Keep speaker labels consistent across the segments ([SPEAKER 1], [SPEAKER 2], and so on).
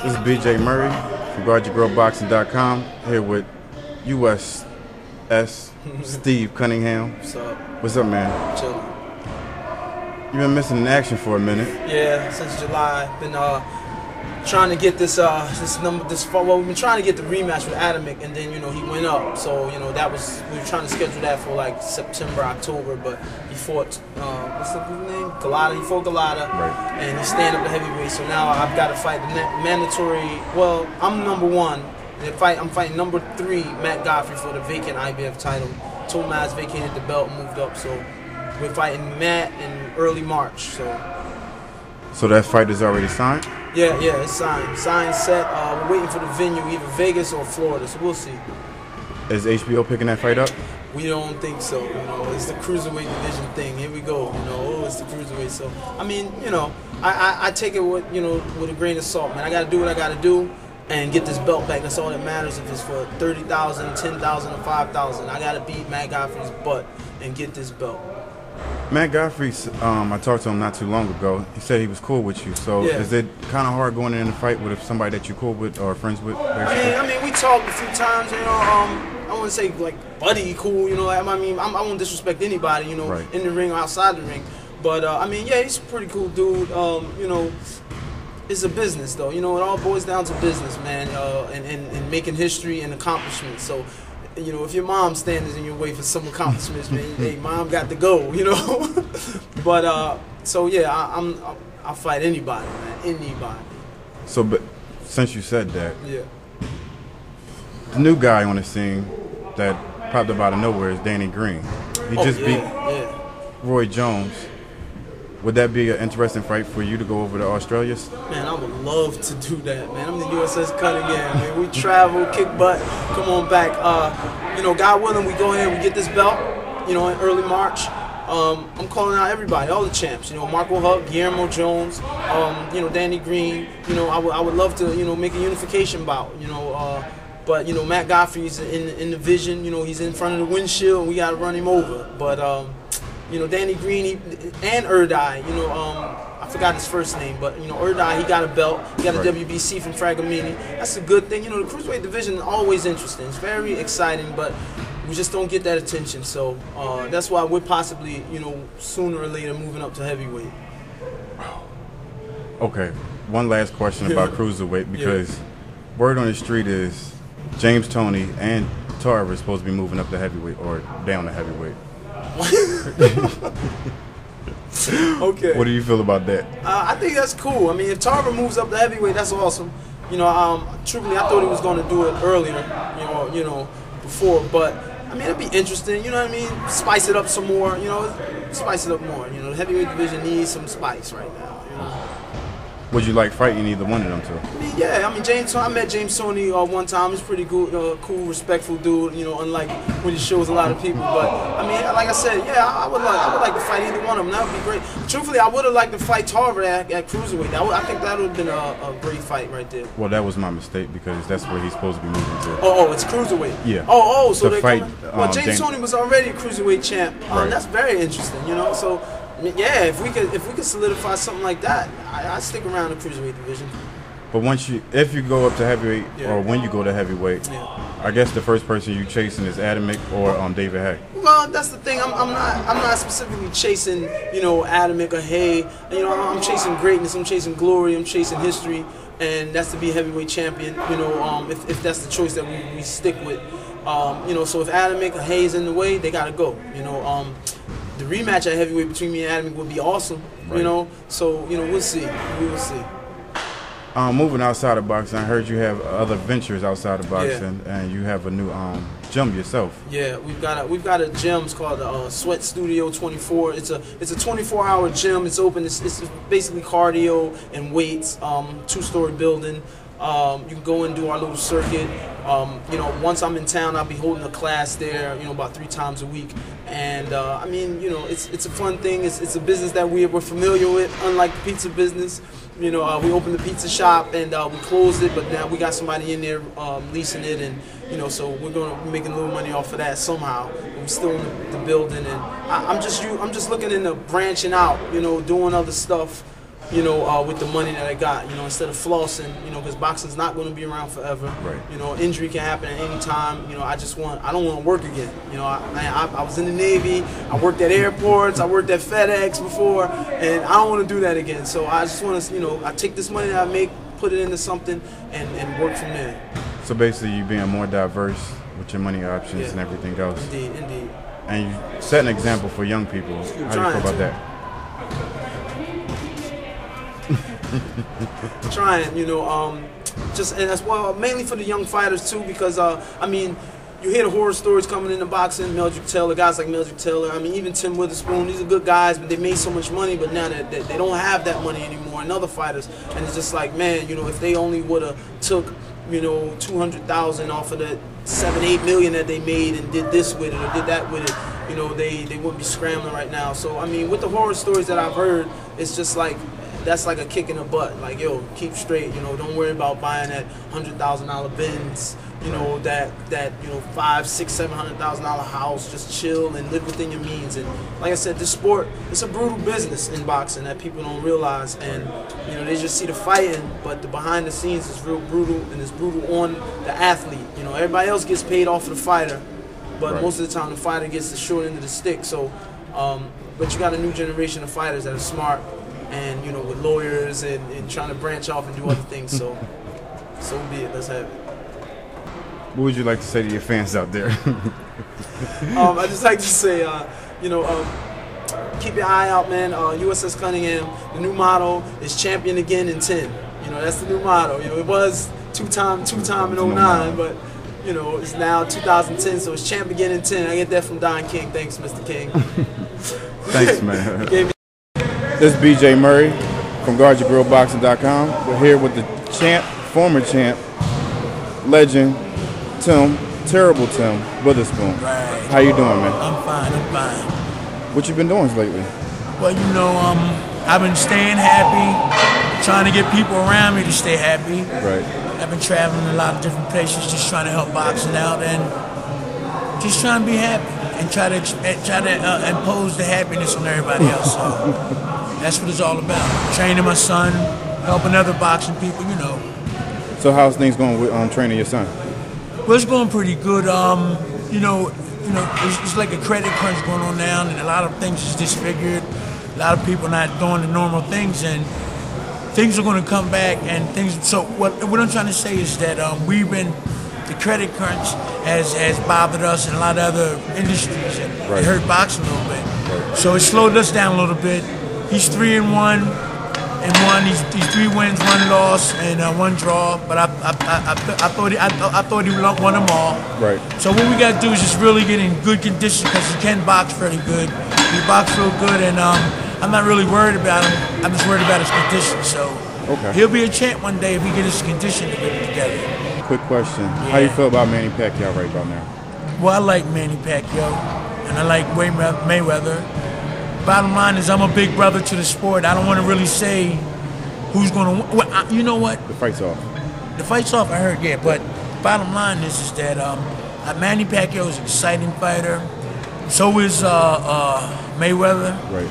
[SPEAKER 1] This is BJ Murray from GuardYourGirlBoxing.com here with USS Steve Cunningham.
[SPEAKER 2] What's up?
[SPEAKER 1] What's up, man?
[SPEAKER 2] Chilling.
[SPEAKER 1] You've been missing in action for a minute.
[SPEAKER 2] Yeah, since July. Been trying to get this well, we've been trying to get the rematch with Adamic, and then he went up. So that was, we were trying to schedule that for like September, October, but he fought what's the name? Galata. He fought Galata,
[SPEAKER 1] Right.
[SPEAKER 2] and he's staying up the heavyweight. So now I've got to fight the mandatory. Well, I'm number one. I'm fighting number 3, Matt Godfrey, for the vacant IBF title. Tomaz vacated the belt, moved up. So we're fighting Matt in early March.
[SPEAKER 1] So that fight is already signed?
[SPEAKER 2] Yeah, it's signed. Signed, set. We're waiting for the venue, either Vegas or Florida, so we'll see.
[SPEAKER 1] Is HBO picking that fight up?
[SPEAKER 2] We don't think so. It's the cruiserweight division thing. Here we go. It's the cruiserweight. So I mean, I take it with with a grain of salt, man. I got to do what I got to do and get this belt back. That's all that matters. If it's for 30,000, 10,000, or 5,000, I got to beat Matt Godfrey's butt and get this belt.
[SPEAKER 1] Matt Godfrey, I talked to him not too long ago. He said he was cool with you. So
[SPEAKER 2] Yeah.
[SPEAKER 1] is it kind of hard going in a fight with somebody that you're cool with or friends with? Basically?
[SPEAKER 2] I mean, we talked a few times. I wouldn't say like buddy cool. I won't disrespect anybody.
[SPEAKER 1] Right.
[SPEAKER 2] In the ring or outside the ring. But I mean, yeah, he's a pretty cool dude. It's a business though. It all boils down to business, man, and making history and accomplishments. So. If your mom stands in your way for some accomplishments, man, hey, mom got to go, But so yeah, I'll fight anybody, man, anybody.
[SPEAKER 1] So, but since you said that,
[SPEAKER 2] Yeah.
[SPEAKER 1] the new guy on the scene that popped up out of nowhere is Danny Green. He just beat Roy Jones. Would that be an interesting fight for you to go over to Australia?
[SPEAKER 2] Man, I would love to do that, man. I'm the USS Cunningham, man. We travel, kick butt, come on back. God willing, we go ahead, we get this belt, in early March. I'm calling out everybody, all the champs. Marco Huck, Guillermo Jones, Danny Green. I would love to, make a unification bout. But Matt Godfrey's in the vision. He's in front of the windshield, and we got to run him over. But Danny Green and Erdai, I forgot his first name, but Erdai, he got a belt, he got a WBC from Fragamini. That's a good thing. The cruiserweight division is always interesting. It's very exciting, but we just don't get that attention. So that's why we're possibly, sooner or later moving up to heavyweight.
[SPEAKER 1] Okay, one last question about cruiserweight, because word on the street is James Toney and Tarver is supposed to be moving up to heavyweight or down to heavyweight.
[SPEAKER 2] Okay.
[SPEAKER 1] What do you feel about that?
[SPEAKER 2] I think that's cool. I mean, if Tarver moves up to heavyweight, that's awesome. Truthfully, I thought he was going to do it earlier, before. But I mean, it'd be interesting. You know what I mean? Spice it up some more. Spice it up more. The heavyweight division needs some spice right now.
[SPEAKER 1] Would you like fighting either one of them two?
[SPEAKER 2] I mean, I met James Toney one time. He's pretty cool, respectful dude. Unlike when he shows a lot of people. But I mean, like I said, I would like to fight either one of them. That would be great. Truthfully, I would have liked to fight Tarver at cruiserweight. I think that would have been a great fight right there.
[SPEAKER 1] Well, that was my mistake because that's where he's supposed to be moving to.
[SPEAKER 2] Oh, it's cruiserweight.
[SPEAKER 1] Yeah.
[SPEAKER 2] So
[SPEAKER 1] the
[SPEAKER 2] they
[SPEAKER 1] fight.
[SPEAKER 2] Well, James Toney was already a cruiserweight champ.
[SPEAKER 1] Right.
[SPEAKER 2] That's very interesting. So. Yeah, if we could solidify something like that, I'd stick around the cruiserweight division.
[SPEAKER 1] But if you go up to heavyweight, or when you go to heavyweight, I guess the first person you chasing is Adamic or David Haye.
[SPEAKER 2] Well, that's the thing. I'm not specifically chasing Adamic or Haye. I'm chasing greatness. I'm chasing glory. I'm chasing history, and that's to be heavyweight champion. If that's the choice that we stick with. So if Adamic or Haye is in the way, they gotta go. The rematch at heavyweight between me and Adamic would be awesome, So, we'll see. We will see.
[SPEAKER 1] Moving outside of boxing, I heard you have other ventures outside of boxing, and you have a new gym yourself. Yeah,
[SPEAKER 2] we've got a gym. It's called Sweat Studio 24. It's a 24-hour gym. It's open. It's basically cardio and weights. 2-story building. You can go and do our little circuit. Once I'm in town, I'll be holding a class there, about 3 times a week. And I mean, it's a fun thing. It's a business that we're familiar with, unlike the pizza business. We opened the pizza shop and we closed it, but now we got somebody in there leasing it, and so we're going to be making a little money off of that somehow. We're still in the building, and I'm just looking into branching out, doing other stuff. with the money that I got, instead of flossing, because boxing's not going to be around forever.
[SPEAKER 1] Right.
[SPEAKER 2] Injury can happen at any time. I don't want to work again. I was in the Navy, I worked at airports, I worked at FedEx before, and I don't want to do that again. So I just want to, I take this money that I make, put it into something, and work from there.
[SPEAKER 1] So basically, you being more diverse with your money options and everything else.
[SPEAKER 2] Indeed.
[SPEAKER 1] And you set an example for young people. How do you feel about that?
[SPEAKER 2] Trying, and that's why mainly for the young fighters too, because you hear the horror stories coming into boxing. Meldrick Taylor, guys like Meldrick Taylor. Even Tim Witherspoon. These are good guys, but they made so much money. But now that they don't have that money anymore, and other fighters, and it's just like, man, if they only would have took, 200,000 off of the 7-8 million that they made and did this with it or did that with it, they wouldn't be scrambling right now. So with the horror stories that I've heard, it's just like, that's like a kick in the butt. Like, yo, keep straight. Don't worry about buying that $100,000 Benz. That $500,000, $600,000, $700,000 house. Just chill and live within your means. And like I said, this sport, it's a brutal business in boxing that people don't realize. And they just see the fighting, but the behind the scenes is real brutal, and it's brutal on the athlete. Everybody else gets paid off of the fighter, but most of the time the fighter gets the short end of the stick. So, but you got a new generation of fighters that are smart. And with lawyers and trying to branch off and do other things, so be it. Let's have it.
[SPEAKER 1] What would you like to say to your fans out there?
[SPEAKER 2] I just like to say, keep your eye out, man. USS Cunningham. The new motto is champion again in 10. That's the new motto. It was two-time in 09, but it's now 2010, so it's champ again in 10. I get that from Don King. Thanks, Mr. King.
[SPEAKER 1] Thanks, man. This is BJ Murray from GuardYourGrillBoxing.com. We're here with the former champ, legend, Terrible Tim Witherspoon.
[SPEAKER 3] Right.
[SPEAKER 1] How you doing, man?
[SPEAKER 3] I'm fine.
[SPEAKER 1] What you been doing lately?
[SPEAKER 3] Well, I've been staying happy, trying to get people around me to stay happy.
[SPEAKER 1] Right.
[SPEAKER 3] I've been traveling a lot of different places, just trying to help boxing out and just trying to be happy and try to impose the happiness on everybody else. So that's what it's all about. Training my son, helping other boxing people,
[SPEAKER 1] So how's things going with training your son?
[SPEAKER 3] Well, it's going pretty good. It's like a credit crunch going on now, and a lot of things is disfigured. A lot of people not doing the normal things, and things are going to come back. And things. So what I'm trying to say is that the credit crunch has bothered us and a lot of other industries, and it hurt boxing a little bit. Right. So it slowed us down a little bit. He's 3-1. He's 3 wins, 1 loss, and 1 draw. But I thought he won them all. Right. So what we got to do is just really get in good condition, because he can box pretty good. He boxes real good, and I'm not really worried about him. I'm just worried about his condition. So he'll be a champ one day if he gets his condition together.
[SPEAKER 1] Quick question: How you feel about Manny Pacquiao right about now?
[SPEAKER 3] Well, I like Manny Pacquiao, and I like Mayweather. Bottom line is, I'm a big brother to the sport. I don't want to really say who's going to win. Well, you know what?
[SPEAKER 1] The fight's off.
[SPEAKER 3] The fight's off, I heard, yeah. But bottom line is that Manny Pacquiao is an exciting fighter. So is Mayweather. Right.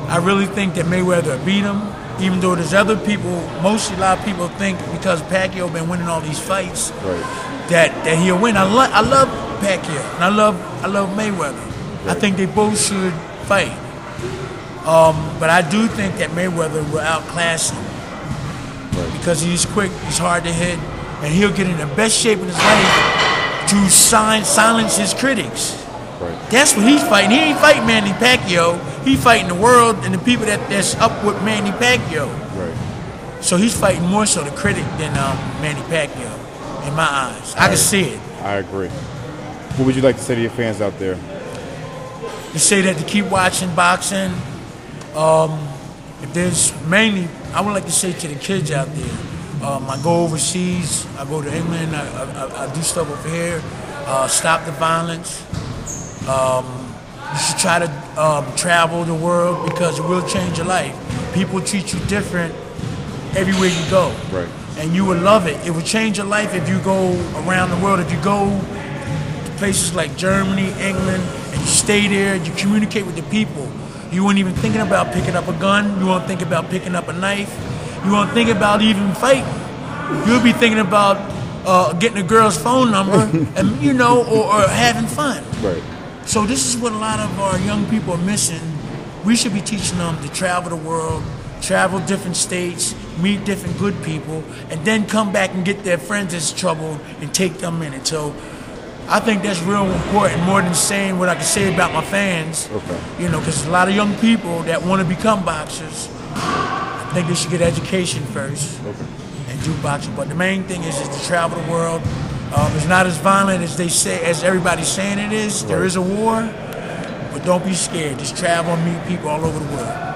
[SPEAKER 3] I really think that Mayweather beat him, even though there's other people, mostly a lot of people think because Pacquiao been winning all these fights, that he'll win. I love Pacquiao, and I love Mayweather. Right. I think they both should fight. But I do think that Mayweather will outclass him because he's quick, he's hard to hit, and he'll get in the best shape of his life to silence his critics. Right. That's what he's fighting. He ain't fighting Manny Pacquiao. He's fighting the world and the people that's up with Manny Pacquiao. Right. So he's fighting more so the critic than Manny Pacquiao, in my eyes. I can see it.
[SPEAKER 1] I agree. What would you like to say to your fans out there?
[SPEAKER 3] To say that to keep watching boxing. If there's mainly, I would like to say to the kids out there, I go overseas, I go to England, I do stuff over here, stop the violence. You should try to travel the world, because it will change your life. People treat you different everywhere you go. Right. And you will love it. It will change your life if you go around the world. If you go to places like Germany, England, and you stay there, you communicate with the people. You weren't even thinking about picking up a gun. You weren't thinking about picking up a knife. You weren't thinking about even fighting. You'll be thinking about getting a girl's phone number, and or having fun.
[SPEAKER 4] Right.
[SPEAKER 3] So this is what a lot of our young people are missing. We should be teaching them to travel the world, travel different states, meet different good people, and then come back and get their friends that's troubled and take them in it. So I think that's real important, more than saying what I can say about my fans.
[SPEAKER 4] Okay.
[SPEAKER 3] Because there's a lot of young people that want to become boxers. I think they should get education first and do boxing. But the main thing is to travel the world. It's not as violent as they say, as everybody's saying it is. There is a war, but don't be scared. Just travel and meet people all over the world.